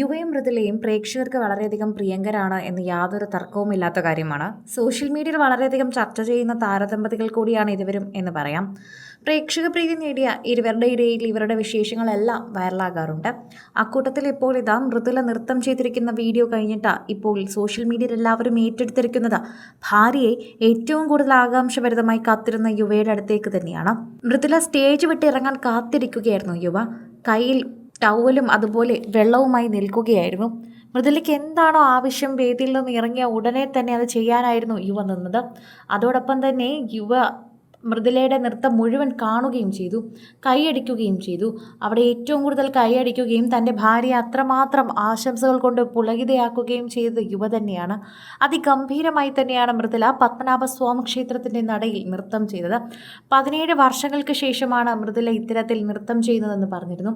യുവയും മൃദുലയും പ്രേക്ഷകർക്ക് വളരെയധികം പ്രിയങ്കരാണ് എന്ന് യാതൊരു തർക്കവുമില്ലാത്ത കാര്യമാണ്. സോഷ്യൽ മീഡിയയിൽ വളരെയധികം ചർച്ച ചെയ്യുന്ന താരദമ്പതികൾ കൂടിയാണ് ഇരുവരും എന്ന് പറയാം. പ്രേക്ഷക പ്രീതി നേടിയ ഇരുവരുടെ ഇടയിൽ ഇവരുടെ വിശേഷങ്ങളെല്ലാം വൈറലാകാറുണ്ട്. അക്കൂട്ടത്തിൽ ഇപ്പോൾ ഇതാ മൃദുല നൃത്തം ചെയ്തിരിക്കുന്ന വീഡിയോ കഴിഞ്ഞിട്ട് ഇപ്പോൾ സോഷ്യൽ മീഡിയയിൽ എല്ലാവരും ഏറ്റെടുത്തിരിക്കുന്നത് ഭാര്യയെ ഏറ്റവും കൂടുതൽ ആകാംക്ഷഭരിതമായി കാത്തിരുന്ന യുവയുടെ അടുത്തേക്ക് തന്നെയാണ്. മൃദുല സ്റ്റേജ് വിട്ട് ഇറങ്ങാൻ കാത്തിരിക്കുകയായിരുന്നു യുവ. കയ്യിൽ ടവലും അതുപോലെ വെള്ളവുമായി നിൽക്കുകയായിരുന്നു. മൃദുലയ്ക്ക് എന്താണോ ആവശ്യം വേദിയിൽ നിന്ന് ഇറങ്ങിയ ഉടനെ തന്നെ അത് ചെയ്യാനായിരുന്നു യുവ നിന്നത്. അതോടൊപ്പം തന്നെ യുവ മൃദുലയുടെ നൃത്തം മുഴുവൻ കാണുകയും ചെയ്തു, കൈയടിക്കുകയും ചെയ്തു. അവിടെ ഏറ്റവും കൂടുതൽ കൈയടിക്കുകയും തൻ്റെ ഭാര്യയെ അത്രമാത്രം ആശംസകൾ കൊണ്ട് പുളകിതയാക്കുകയും ചെയ്തത് യുവ തന്നെയാണ്. അതിഗംഭീരമായി തന്നെയാണ് മൃദുല പത്മനാഭസ്വാമി ക്ഷേത്രത്തിൻ്റെ നടയിൽ നൃത്തം ചെയ്തത്. 17 വർഷങ്ങൾക്ക് ശേഷമാണ് മൃദുല ഇത്തരത്തിൽ നൃത്തം ചെയ്യുന്നതെന്ന് പറഞ്ഞിരുന്നു.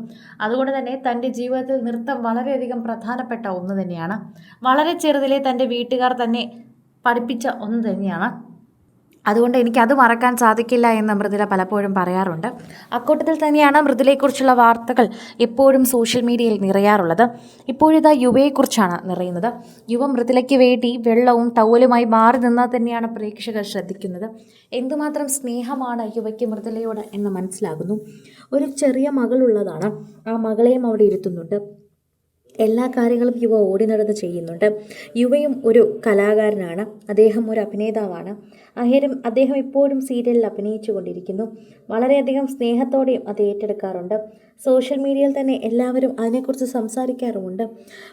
അതുകൊണ്ട് തന്നെ തൻ്റെ ജീവിതത്തിൽ നൃത്തം വളരെയധികം പ്രധാനപ്പെട്ട ഒന്ന് തന്നെയാണ്. വളരെ ചെറുതിലെ തൻ്റെ വീട്ടുകാർ തന്നെ പഠിപ്പിച്ച ഒന്ന് തന്നെയാണ്. അതുകൊണ്ട് എനിക്കത് മറക്കാൻ സാധിക്കില്ല എന്ന് മൃദുല പലപ്പോഴും പറയാറുണ്ട്. അക്കൂട്ടത്തിൽ തന്നെയാണ് മൃദുലയെക്കുറിച്ചുള്ള വാർത്തകൾ എപ്പോഴും സോഷ്യൽ മീഡിയയിൽ നിറയാറുള്ളത്. ഇപ്പോഴിതാ യുവയെക്കുറിച്ചാണ് നിറയുന്നത്. യുവ മൃദുലയ്ക്ക് വേണ്ടി വെള്ളവും ടവലുമായി മാറി നിന്നാൽ തന്നെയാണ് പ്രേക്ഷകർ ശ്രദ്ധിക്കുന്നത്. എന്തുമാത്രം സ്നേഹമാണ് യുവയ്ക്ക് മൃദുലയോട് എന്ന് മനസ്സിലാകുന്നു. ഒരു ചെറിയ മകളുള്ളതാണ്. ആ മകളെയും അവിടെ ഇരുത്തുന്നുണ്ട്. എല്ലാ കാര്യങ്ങളും യുവ ഓടി നടന്ന് ചെയ്യുന്നുണ്ട്. യുവയും ഒരു കലാകാരനാണ്. അദ്ദേഹം ഒരു അഭിനേതാവാണ്. അദ്ദേഹം ഇപ്പോഴും സീരിയലിൽ അഭിനയിച്ചു കൊണ്ടിരിക്കുന്നു. വളരെയധികം സ്നേഹത്തോടെയും അത് ഏറ്റെടുക്കാറുണ്ട്. സോഷ്യൽ മീഡിയയിൽ തന്നെ എല്ലാവരും അതിനെക്കുറിച്ച് സംസാരിക്കാറുമുണ്ട്.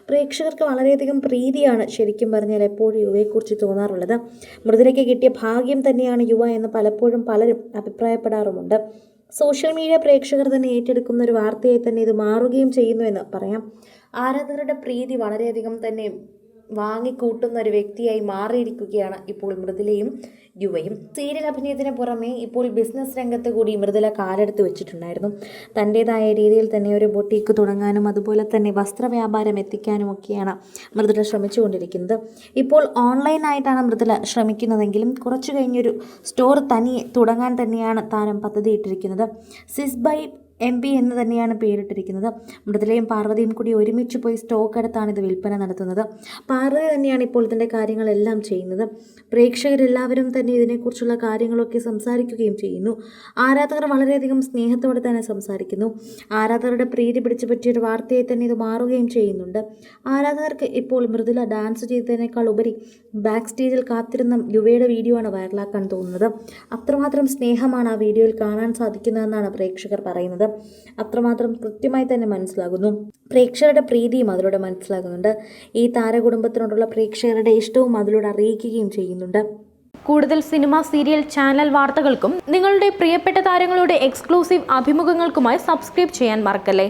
പ്രേക്ഷകർക്ക് വളരെയധികം പ്രീതിയാണ് ശരിക്കും പറഞ്ഞാൽ എപ്പോഴും യുവയെക്കുറിച്ച് തോന്നാറുള്ളത്. മൃദുലയ്ക്ക് കിട്ടിയ ഭാഗ്യം തന്നെയാണ് യുവ എന്ന് പലപ്പോഴും പലരും അഭിപ്രായപ്പെടാറുമുണ്ട്. സോഷ്യൽ മീഡിയ പ്രേക്ഷകർ തന്നെ ഏറ്റെടുക്കുന്ന ഒരു വാർത്തയായി തന്നെ ഇത് മാറുകയും ചെയ്യുന്നു എന്ന് പറയാം. ആരാധകരുടെ പ്രീതി വളരെയധികം തന്നെ വാങ്ങിക്കൂട്ടുന്ന ഒരു വ്യക്തിയായി മാറിയിരിക്കുകയാണ് ഇപ്പോൾ മൃദുലയും യുവയും. സീരിയൽ അഭിനയത്തിന് പുറമെ ഇപ്പോൾ ബിസിനസ് രംഗത്ത് കൂടി മൃദുല കാലെടുത്ത് വെച്ചിട്ടുണ്ടായിരുന്നു. തൻ്റേതായ രീതിയിൽ തന്നെ ഒരു ബൊട്ടീക്ക് തുടങ്ങാനും അതുപോലെ തന്നെ വസ്ത്രവ്യാപാരം എത്തിക്കാനും ഒക്കെയാണ് മൃദുല ശ്രമിച്ചുകൊണ്ടിരിക്കുന്നത്. ഇപ്പോൾ ഓൺലൈനായിട്ടാണ് മൃദുല ശ്രമിക്കുന്നതെങ്കിലും കുറച്ചു കഴിഞ്ഞൊരു സ്റ്റോർ തനിയെ തുടങ്ങാൻ തന്നെയാണ് താരം പദ്ധതിയിട്ടിരിക്കുന്നത്. സിസ് ബൈ MP എന്ന് തന്നെയാണ് പേരിട്ടിരിക്കുന്നത്. മൃദുലയും പാർവതിയും കൂടി ഒരുമിച്ച് പോയി സ്റ്റോക്ക് എടുത്താണ് ഇത് വിൽപ്പന നടത്തുന്നത്. പാർവതി തന്നെയാണ് ഇപ്പോൾ ഇതിൻ്റെ കാര്യങ്ങളെല്ലാം ചെയ്യുന്നത്. പ്രേക്ഷകരെല്ലാവരും തന്നെ ഇതിനെക്കുറിച്ചുള്ള കാര്യങ്ങളൊക്കെ സംസാരിക്കുകയും ചെയ്യുന്നു. ആരാധകർ വളരെയധികം സ്നേഹത്തോടെ തന്നെ സംസാരിക്കുന്നു. ആരാധകരുടെ പ്രീതി പിടിച്ചു പറ്റിയൊരു വാർത്തയായി തന്നെ ഇത് മാറുകയും ചെയ്യുന്നുണ്ട്. ആരാധകർക്ക് ഇപ്പോൾ മൃദുല ഡാൻസ് ചെയ്തതിനേക്കാൾ ഉപരി ബാക്ക് സ്റ്റേജിൽ കാത്തിരുന്ന യുവയുടെ വീഡിയോ ആണ് വൈറലാക്കാൻ തോന്നുന്നത്. അത്രമാത്രം സ്നേഹമാണ് ആ വീഡിയോയിൽ കാണാൻ സാധിക്കുന്നതെന്നാണ് പ്രേക്ഷകർ പറയുന്നത്. അത്രമാത്രം കൃത്യമായി തന്നെ മനസ്സിലാകുന്നു. പ്രേക്ഷകരുടെ പ്രീതിയും അതിലൂടെ മനസ്സിലാകുന്നുണ്ട്. ഈ താരകുടുംബത്തിനോടുള്ള പ്രേക്ഷകരുടെ ഇഷ്ടവും അതിലൂടെ അറിയിക്കുകയും ചെയ്യുന്നുണ്ട്. കൂടുതൽ സിനിമ, സീരിയൽ, ചാനൽ വാർത്തകൾക്കും നിങ്ങളുടെ പ്രിയപ്പെട്ട താരങ്ങളുടെ എക്സ്ക്ലൂസീവ് അഭിമുഖങ്ങൾക്കുമായി സബ്സ്ക്രൈബ് ചെയ്യാൻ മറക്കല്ലേ.